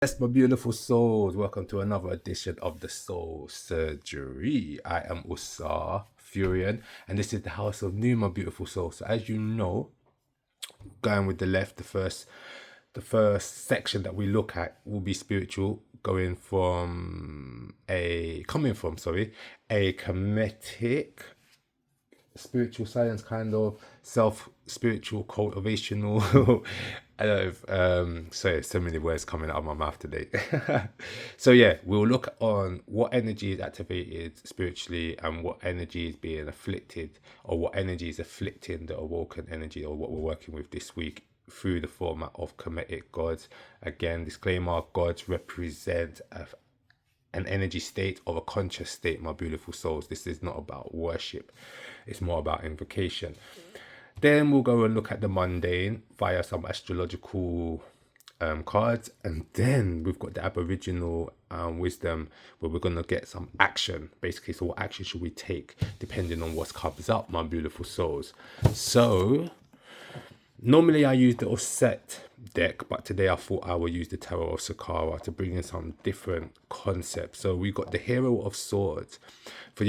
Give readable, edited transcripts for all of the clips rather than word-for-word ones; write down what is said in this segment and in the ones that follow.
Yes, my beautiful souls, welcome to another edition of the Soul Surgery. I am Usar Furion, and this is the House of New, my beautiful souls. So, as you know, going with the left, the first section that we look at will be spiritual, coming from a Kemetic spiritual science kind of self spiritual cultivational I don't know sorry, so many words coming out of my mouth today. So yeah, we'll look on what energy is activated spiritually and what energy is being afflicted, or what energy is afflicting the awoken energy, or what we're working with this week through the format of Kemetic gods. Again, disclaimer, gods represent an energy state or a conscious state, my beautiful souls. This is not about worship, it's more about invocation. Then we'll go and look at the mundane via some astrological cards, and then we've got the Aboriginal wisdom, where we're going to get some action basically. So what action should we take depending on what comes up, my beautiful souls? So normally I use the Osset deck, but today I thought I would use the Tarot of Saqqara to bring in some different concepts. So we got the Hero of Swords. For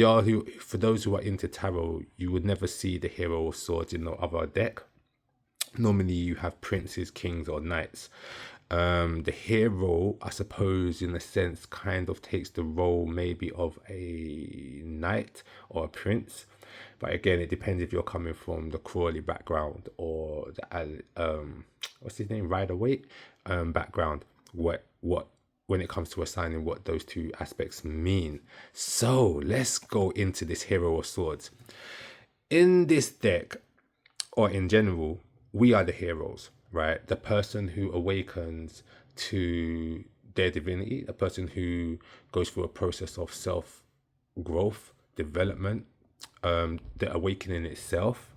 those who are into tarot, you would never see the Hero of Swords in no other deck. Normally you have princes, kings, or knights. The hero, I suppose, in a sense, kind of takes the role maybe of a knight or a prince. But again, it depends if you're coming from the Crawley background or the what's his name, Rider Waite background. What when it comes to assigning what those two aspects mean. So let's go into this Hero of Swords. In this deck, or in general, we are the heroes, right? The person who awakens to their divinity, a person who goes through a process of self growth, development, the awakening itself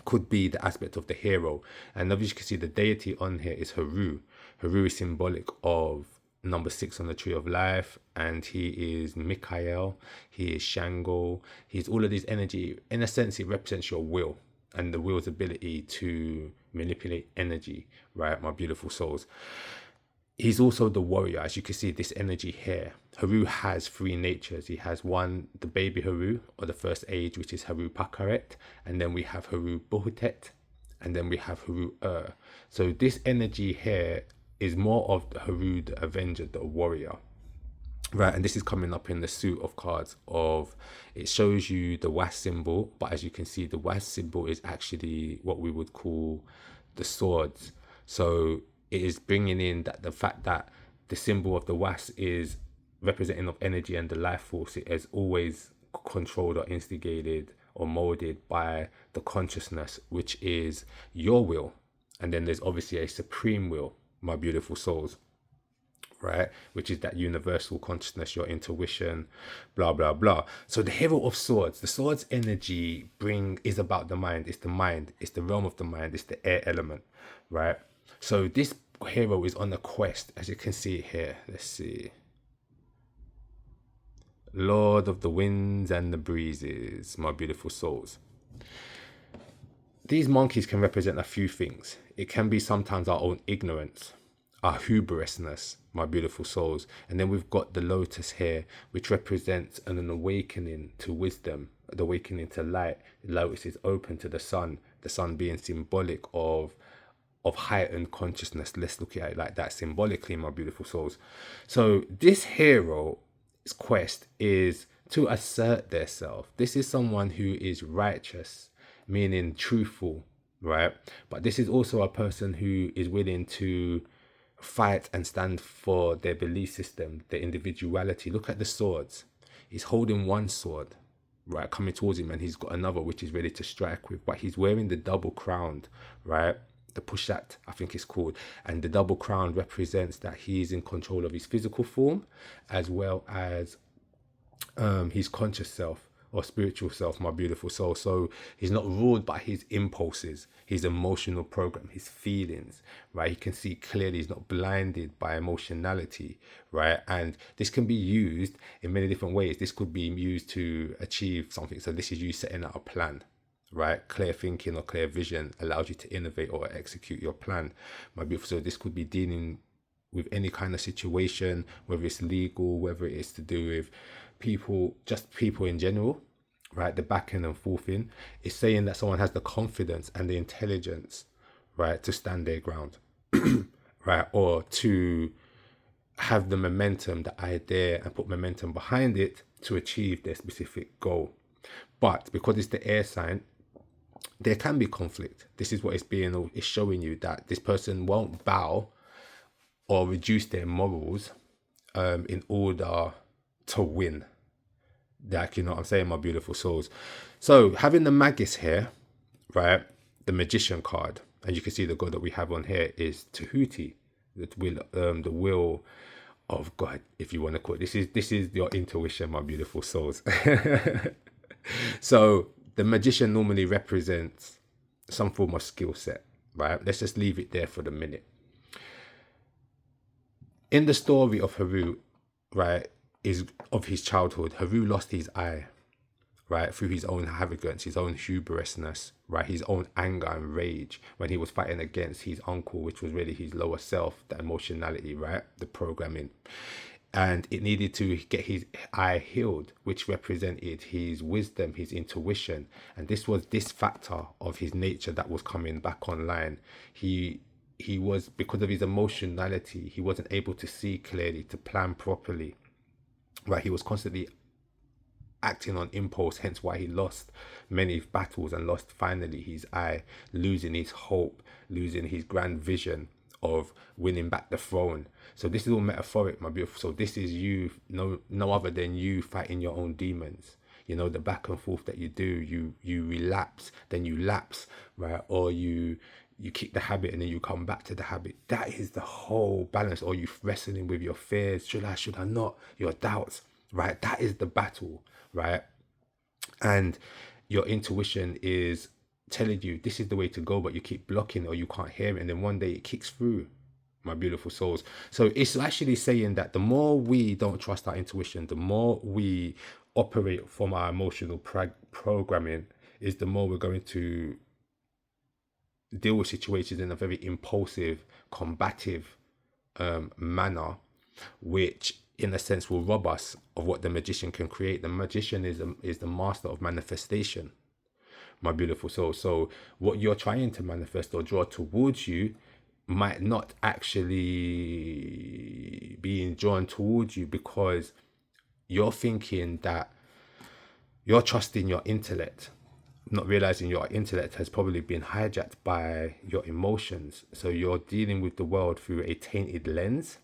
could be the aspect of the hero. And obviously you can see the deity on here is Haru. Haru is symbolic of number 6 on the tree of life, and he is Mikael, he is Shango, he's all of these energy. In a sense, it represents your will and the will's ability to manipulate energy, right, my beautiful souls. He's also the warrior. As you can see, this energy here, Haru has 3 natures. He has one, the baby Haru, or the first age, which is Haru Pakaret, and then we have Haru Bohutet, and then we have Haru So this energy here is more of the Haru, the avenger, the warrior, right? And this is coming up in the suit of cards of, it shows you the was symbol, but as you can see, the was symbol is actually what we would call the swords. So it is bringing in that the fact that the symbol of the was is representing of energy and the life force. It is always controlled or instigated or molded by the consciousness, which is your will. And then there's obviously a supreme will, my beautiful souls, right, which is that universal consciousness, your intuition, blah blah blah. So the Hero of Swords, the swords energy is about the mind. It's the mind, it's the realm of the mind, it's the air element, right? So this hero is on a quest, as you can see here. Let's see, Lord of the winds and the breezes, my beautiful souls. These monkeys can represent a few things. It can be sometimes our own ignorance, our hubrisness, my beautiful souls. And then we've got the lotus here, which represents an awakening to wisdom, the awakening to light. The lotus is open to the sun being symbolic of heightened consciousness. Let's look at it like that, symbolically, my beautiful souls. So this hero's quest is to assert their self. This is someone who is righteous, meaning truthful, right? But this is also a person who is willing to fight and stand for their belief system, their individuality. Look at the swords. He's holding one sword, right, coming towards him, and he's got another which he's ready to strike with, but he's wearing the double crown, right? The pushat, I think it's called. And the double crown represents that he's in control of his physical form as well as his conscious self or spiritual self, my beautiful soul. So he's not ruled by his impulses, his emotional program, his feelings, right? He can see clearly, he's not blinded by emotionality, right? And this can be used in many different ways. This could be used to achieve something. So this is you setting out a plan, right? Clear thinking or clear vision allows you to innovate or execute your plan, my beautiful. So this could be dealing with any kind of situation, whether it's legal, whether it is to do with people, just people in general, right? The back end and forth in is saying that someone has the confidence and the intelligence, right, to stand their ground, right, or to have the momentum, the idea, and put momentum behind it to achieve their specific goal. But because it's the air sign, there can be conflict. This is what it's showing you, that this person won't bow or reduce their morals in order to win. Like, you know what I'm saying, my beautiful souls? So having the Magus here, right, the Magician card, and you can see the god that we have on here is Tahuti, the will of God, if you want to call it. This is your intuition, my beautiful souls. So the magician normally represents some form of skill set, right? Let's just leave it there for the minute. In the story of Haru, right, is of his childhood, Haru lost his eye, right, through his own arrogance, his own hubrisness, right, his own anger and rage when he was fighting against his uncle, which was really his lower self, the emotionality, right, the programming. And it needed to get his eye healed, which represented his wisdom, his intuition. And this was this factor of his nature that was coming back online. He was, because of his emotionality, he wasn't able to see clearly, to plan properly, right? He was constantly acting on impulse, hence why he lost many battles and lost finally his eye, losing his hope, losing his grand vision of winning back the throne. So this is all metaphoric, my beautiful. So this is you, no other than you fighting your own demons. You know, the back and forth that you do, you relapse, then you lapse, right? Or you kick the habit and then you come back to the habit. That is the whole balance. Or you wrestling with your fears, should I not, your doubts, right? That is the battle, right? And your intuition is telling you this is the way to go, but you keep blocking or you can't hear it, and then one day it kicks through, my beautiful souls. So it's actually saying that the more we don't trust our intuition, the more we operate from our emotional programming, is the more we're going to deal with situations in a very impulsive, combative manner, which in a sense will rob us of what the magician can create. The magician is the master of manifestation, my beautiful soul. So what you're trying to manifest or draw towards you might not actually be drawn towards you, because you're thinking that you're trusting your intellect, not realizing your intellect has probably been hijacked by your emotions. So you're dealing with the world through a tainted lens,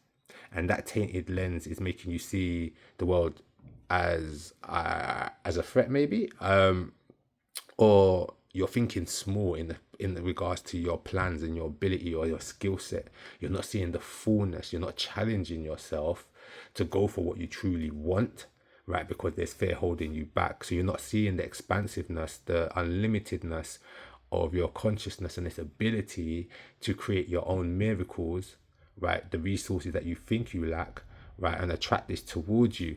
and that tainted lens is making you see the world as a threat, maybe, or you're thinking small in regards to your plans and your ability or your skill set. You're not seeing the fullness. You're not challenging yourself to go for what you truly want, right? Because there's fear holding you back. So you're not seeing the expansiveness, the unlimitedness of your consciousness and its ability to create your own miracles, right? The resources that you think you lack, right? And attract this towards you.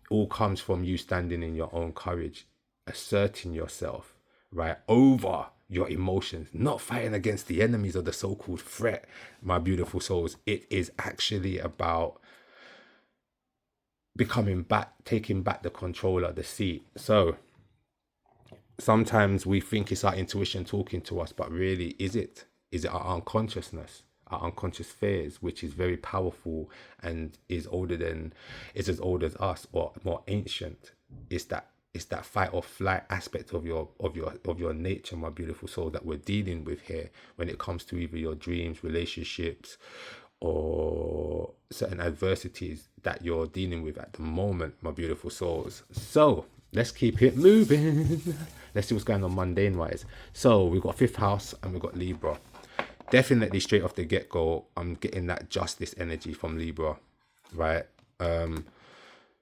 All comes from you standing in your own courage, asserting yourself, right, over your emotions, not fighting against the enemies of the so-called threat, my beautiful souls. It is actually about taking back the control of the seat. So sometimes we think it's our intuition talking to us, but really, is it our unconsciousness, our unconscious fears, which is very powerful and is as old as us, or more ancient? It's that fight or flight aspect of your nature, my beautiful soul, that we're dealing with here when it comes to either your dreams, relationships, or certain adversities that you're dealing with at the moment, my beautiful souls. So let's keep it moving. Let's see what's going on mundane wise. So we've got 5th house and we've got Libra. Definitely straight off the get-go, I'm getting that justice energy from Libra, right?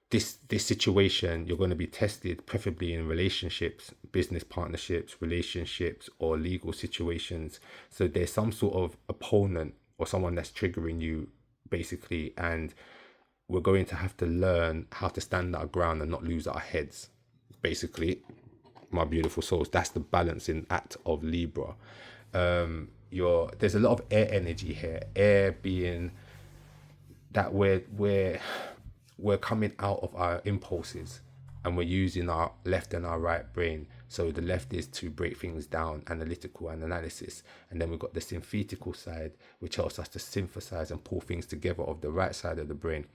This situation, you're going to be tested, preferably in relationships, business partnerships, relationships, or legal situations. So there's some sort of opponent or someone that's triggering you, basically, and we're going to have to learn how to stand our ground and not lose our heads, basically, my beautiful souls. That's the balancing act of Libra. There's a lot of air energy here, air being that we're coming out of our impulses, and we're using our left and our right brain. So the left is to break things down, analytical and analysis, and then we've got the synthetical side, which helps us to synthesize and pull things together of the right side of the brain,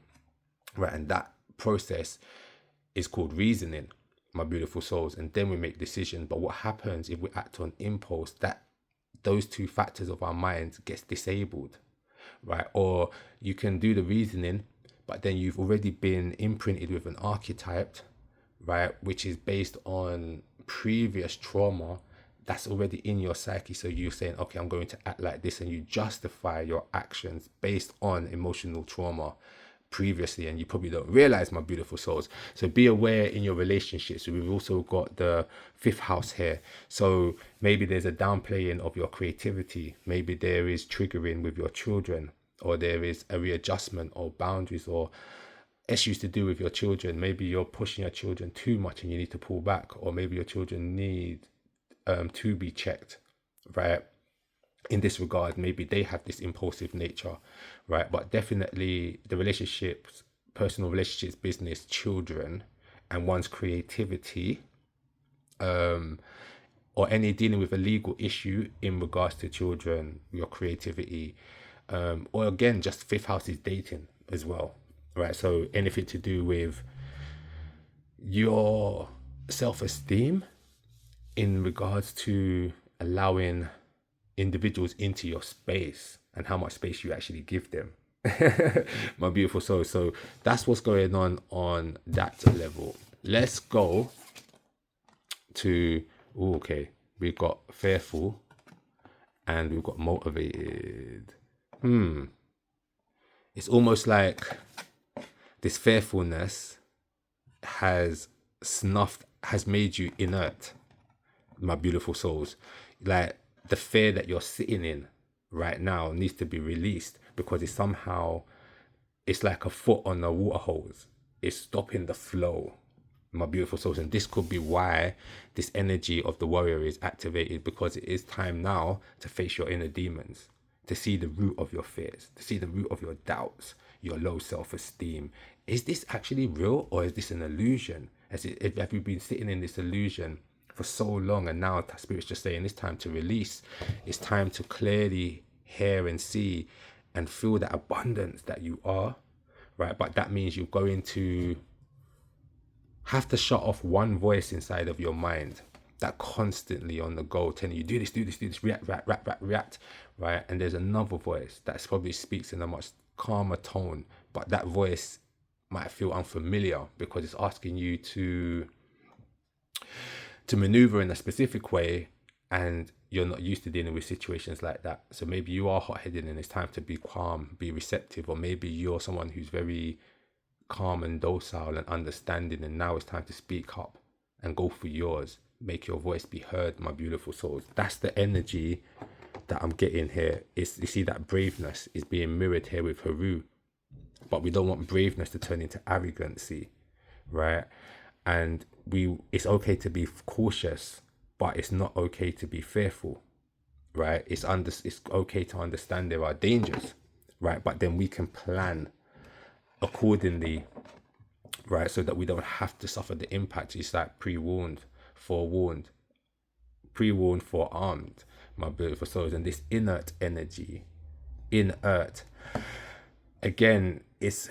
right? And that process is called reasoning, my beautiful souls. And then we make decisions. But what happens if we act on impulse? That those two factors of our mind gets disabled, right? Or you can do the reasoning, but then you've already been imprinted with an archetype, right, which is based on previous trauma that's already in your psyche. So you're saying, okay, I'm going to act like this, and you justify your actions based on emotional trauma previously, and you probably don't realize, my beautiful souls. So be aware in your relationships. We've also got the fifth house here, so maybe there's a downplaying of your creativity, maybe there is triggering with your children, or there is a readjustment or boundaries or issues to do with your children. Maybe you're pushing your children too much and you need to pull back, or maybe your children need to be checked, right? In this regard, maybe they have this impulsive nature, right? But definitely the relationships, personal relationships, business, children, and one's creativity, or any dealing with a legal issue in regards to children, your creativity, or again, just fifth house is dating as well, right? So anything to do with your self-esteem in regards to allowing individuals into your space and how much space you actually give them. My beautiful soul. So that's what's going on that level. Let's go to, okay, we've got fearful and we've got motivated. It's almost like this fearfulness has made you inert, my beautiful souls. Like the fear that you're sitting in right now needs to be released, because it's like a foot on a water hose. It's stopping the flow, my beautiful souls. And this could be why this energy of the warrior is activated, because it is time now to face your inner demons, to see the root of your fears, to see the root of your doubts, your low self-esteem. Is this actually real, or is this an illusion? Have you been sitting in this illusion for so long, and now Spirit's just saying it's time to release. It's time to clearly hear and see and feel that abundance that you are, right? But that means you're going to have to shut off one voice inside of your mind that constantly on the go telling you do this, react, right? And there's another voice that probably speaks in a much calmer tone, but that voice might feel unfamiliar because it's asking you to maneuver in a specific way, and you're not used to dealing with situations like that. So maybe you are hot-headed and it's time to be calm, be receptive, or maybe you're someone who's very calm and docile and understanding, and now it's time to speak up and go for yours. Make your voice be heard, my beautiful souls. That's the energy that I'm getting here. Is you see that braveness is being mirrored here with Haru, but we don't want braveness to turn into arrogancy, right? And it's okay to be cautious, but it's not okay to be fearful, right? It's okay to understand there are dangers, right? But then we can plan accordingly, right? So that we don't have to suffer the impact. It's like pre-warned, forewarned, pre-warned, forearmed, my beautiful souls. And this inert energy, again, it's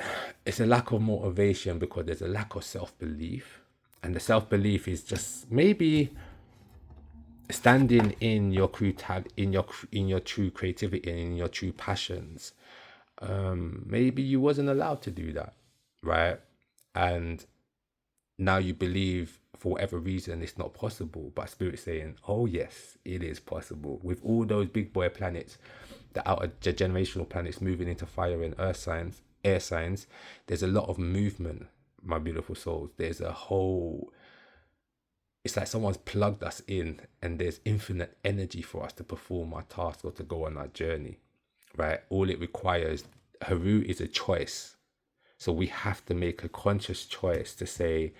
a lack of motivation, because there's a lack of self-belief. And the self-belief is just maybe standing in your in your true creativity and in your true passions. Maybe you wasn't allowed to do that, right? And now you believe for whatever reason it's not possible, but Spirit's saying, oh yes, it is possible. With all those big boy planets, the outer generational planets moving into fire and earth signs, air signs, there's a lot of movement, my beautiful souls. There's a whole, it's like someone's plugged us in, and there's infinite energy for us to perform our task or to go on our journey, right? All it requires, Haru, is a choice. So we have to make a conscious choice to say,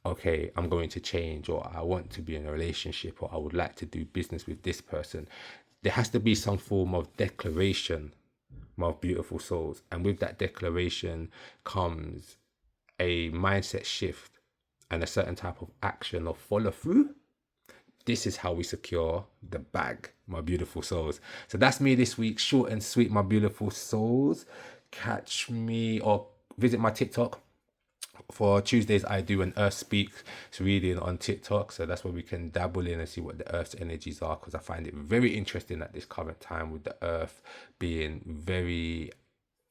okay, I'm going to change, or I want to be in a relationship, or I would like to do business with this person. There has to be some form of declaration, my beautiful souls. And with that declaration comes a mindset shift and a certain type of action or follow through. This is how we secure the bag, my beautiful souls. So that's me this week, short and sweet, my beautiful souls. Catch me or visit my TikTok. For Tuesdays, I do an Earth Speaks reading on TikTok. So that's where we can dabble in and see what the Earth's energies are, because I find it very interesting at this current time with the Earth being very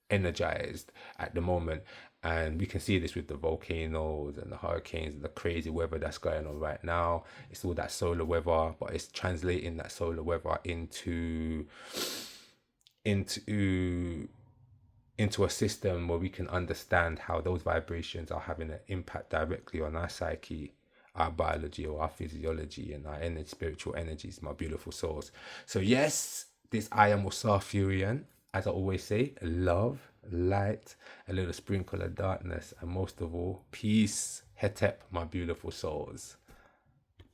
energized at the moment. And we can see this with the volcanoes and the hurricanes and the crazy weather that's going on right now. It's all that solar weather, but it's translating that solar weather into a system where we can understand how those vibrations are having an impact directly on our psyche, our biology, or our physiology, and our spiritual energies, my beautiful souls. So yes, this I am Wasafurian. As I always say, love, light, a little sprinkle of darkness, and most of all, peace. Hetep, my beautiful souls.